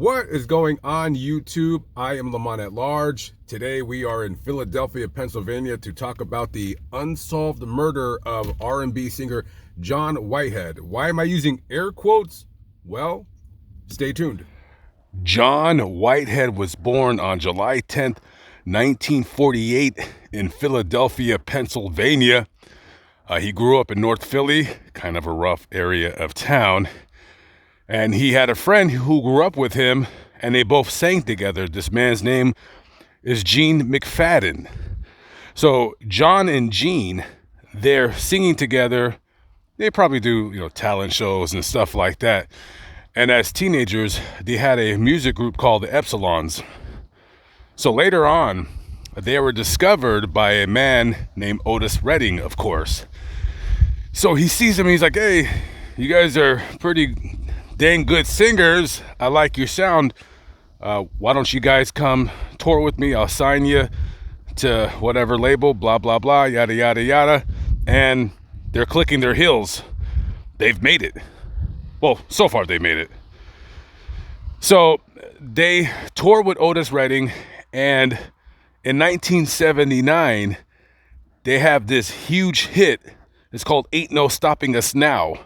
What is going on, YouTube? I am Lamont at large. Today we are in Philadelphia, Pennsylvania to talk about the unsolved murder of R&B singer John Whitehead. Why am I using air quotes? Well, stay tuned. John Whitehead was born on July 10th, 1948 in Philadelphia, Pennsylvania. He grew up in North Philly, kind of a rough area of town. And he had a friend who grew up with him, and they both sang together. This man's name is Gene McFadden. So John and Gene, they're singing together. They probably do, talent shows and stuff like that. And as teenagers, they had a music group called the Epsilons. So later on, they were discovered by a man named Otis Redding, of course. So he sees him and he's like, "Hey, you guys are pretty dang good singers. I like your sound. Why don't you guys come tour with me? I'll sign you to whatever label, blah, blah, blah, yada, yada, yada." And they're clicking their heels. They've made it. Well, so far they made it. So they toured with Otis Redding, and in 1979, they have this huge hit. It's called Ain't No Stopping Us Now.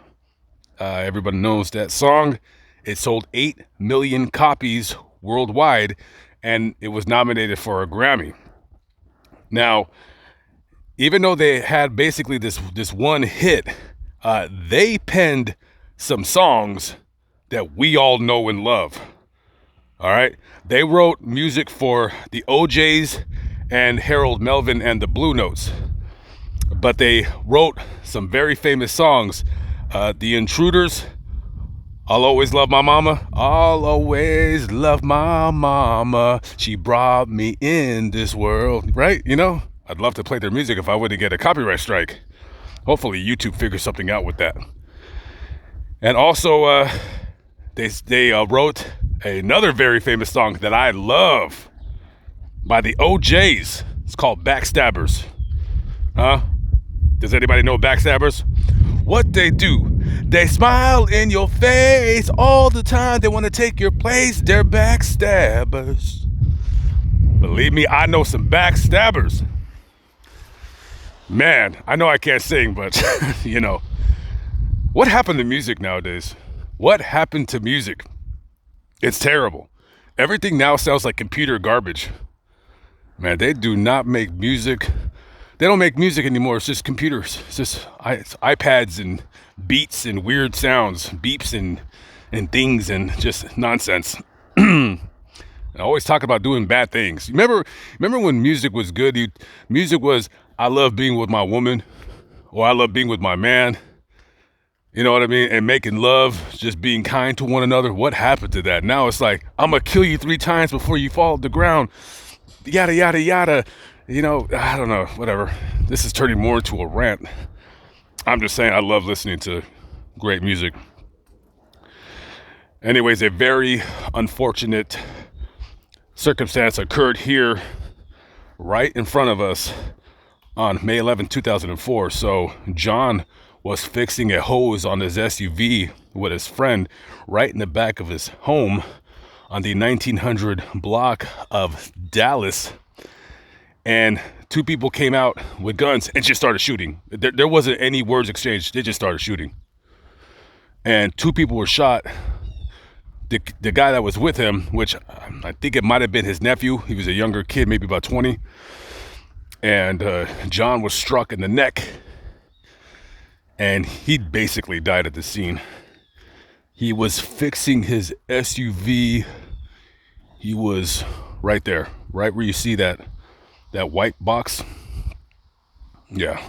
Everybody knows that song. It sold 8 million copies worldwide, and it was nominated for a Grammy. Now, even though they had basically this one hit, they penned some songs that we all know and love. All right? They wrote music for the OJs and Harold Melvin and the Blue Notes. But they wrote some very famous songs. The Intruders, I'll Always Love My Mama. I'll always love my mama. She brought me in this world. Right? I'd love to play their music if I wouldn't get a copyright strike. Hopefully YouTube figures something out with that. And also, they wrote another very famous song that I love by the OJs. It's called Backstabbers. Huh? Does anybody know Backstabbers? What they do, they smile in your face all the time. They want to take your place. They're backstabbers. Believe me, I know some backstabbers. Man, I know I can't sing, but what happened to music nowadays? What happened to music? It's terrible. Everything now sounds like computer garbage. Man, they do not make music. They don't make music anymore. It's just computers. It's just iPads and beats and weird sounds, beeps and things and just nonsense. I always talk about doing bad things. Remember when music was good? Music was, I love being with my woman, or I love being with my man. You know what I mean? And making love, just being kind to one another. What happened to that? Now it's like, I'm going to kill you 3 times before you fall to the ground. Yada, yada, yada. I don't know, whatever. This is turning more into a rant. I'm just saying I love listening to great music. Anyways, a very unfortunate circumstance occurred here right in front of us on May 11, 2004. So John was fixing a hose on his SUV with his friend right in the back of his home on the 1900 block of Dallas. And 2 people came out with guns and just started shooting. There wasn't any words exchanged. They just started shooting. And 2 people were shot. The guy that was with him, which I think it might have been his nephew. He was a younger kid, maybe about 20. And John was struck in the neck. And he basically died at the scene. He was fixing his SUV. He was right there, right where you see that white box. Yeah.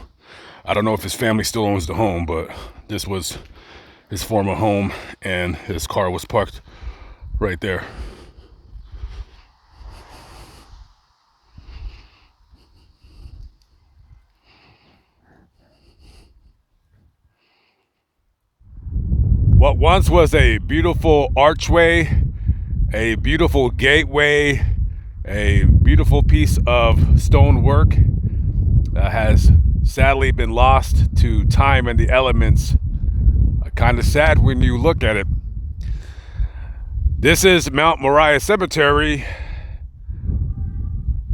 I don't know if his family still owns the home, but this was his former home, and his car was parked right there. What once was a beautiful archway, a beautiful gateway, a beautiful piece of stonework has sadly been lost to time and the elements. Kind of sad when you look at it. This is Mount Moriah Cemetery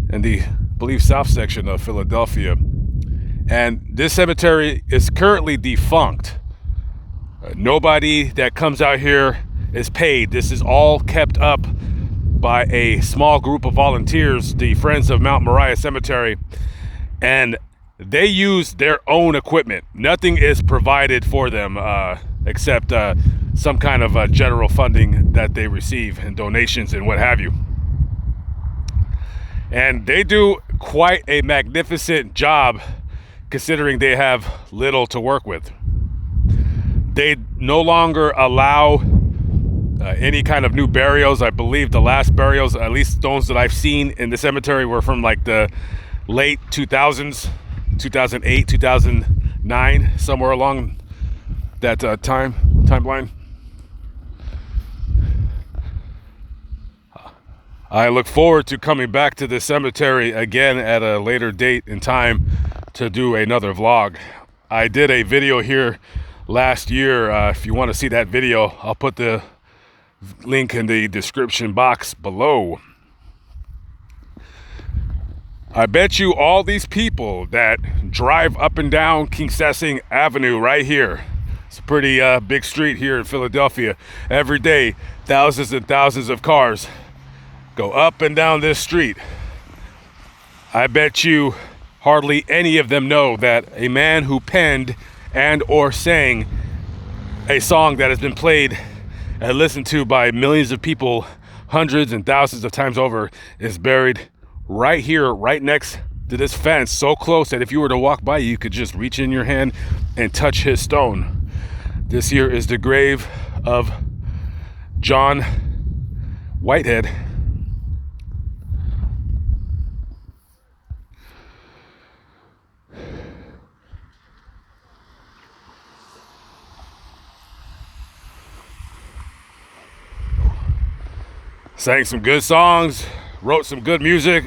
in the, I believe, south section of Philadelphia. And this cemetery is currently defunct. Nobody that comes out here is paid. This is all kept up by a small group of volunteers, the Friends of Mount Moriah Cemetery, and they use their own equipment. Nothing is provided for them except some kind of general funding that they receive and donations and what have you. And they do quite a magnificent job considering they have little to work with. They no longer allow any kind of new burials. I believe the last burials, at least those that I've seen in the cemetery, were from like the late 2000s, 2008, 2009, somewhere along that timeline. I look forward to coming back to the cemetery again at a later date and time to do another vlog. I did a video here last year. If you want to see that video, I'll put the link in the description box below. I bet you all these people that drive up and down Kingsessing Avenue right here, it's a pretty big street here in Philadelphia, every day thousands and thousands of cars go up and down this street. I bet you hardly any of them know that a man who penned and or sang a song that has been played and listened to by millions of people hundreds and thousands of times over is buried right here, right next to this fence, so close that if you were to walk by, you could just reach in your hand and touch his stone. This here is the grave of John Whitehead. Sang some good songs, wrote some good music,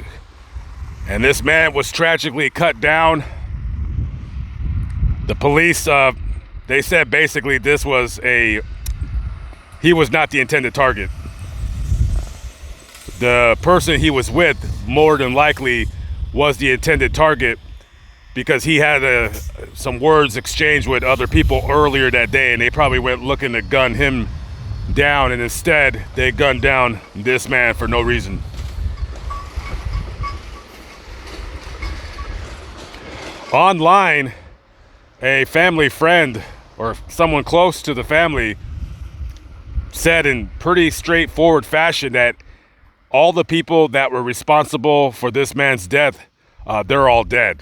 and this man was tragically cut down. The police, they said basically he was not the intended target. The person he was with more than likely was the intended target because he had some words exchanged with other people earlier that day, and they probably went looking to gun him down, and instead they gunned down this man for no reason. Online, a family friend or someone close to the family said in pretty straightforward fashion that all the people that were responsible for this man's death, they're all dead.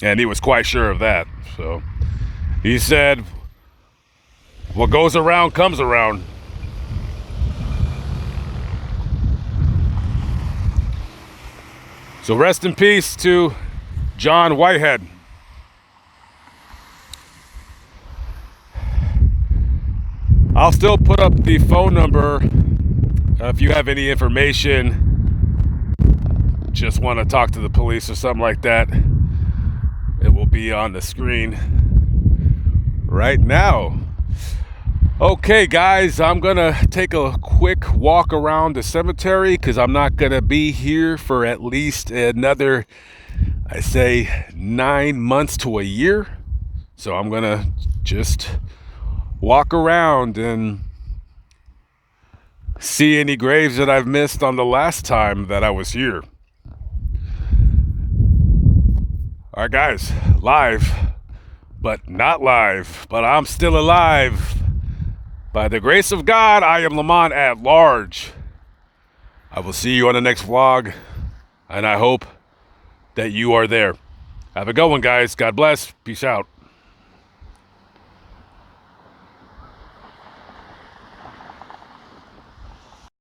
And he was quite sure of that. So he said, what goes around comes around. So rest in peace to John Whitehead. I'll still put up the phone number if you have any information, just want to talk to the police or something like that. It will be on the screen right now. Okay guys, I'm gonna take a quick walk around the cemetery because I'm not gonna be here for at least another, I say, 9 months to a year. So I'm gonna just walk around and see any graves that I've missed on the last time that I was here. All right guys, live, but not live, but I'm still alive. By the grace of God, I am Lamont at large. I will see you on the next vlog, and I hope that you are there. Have a good one, guys. God bless. Peace out.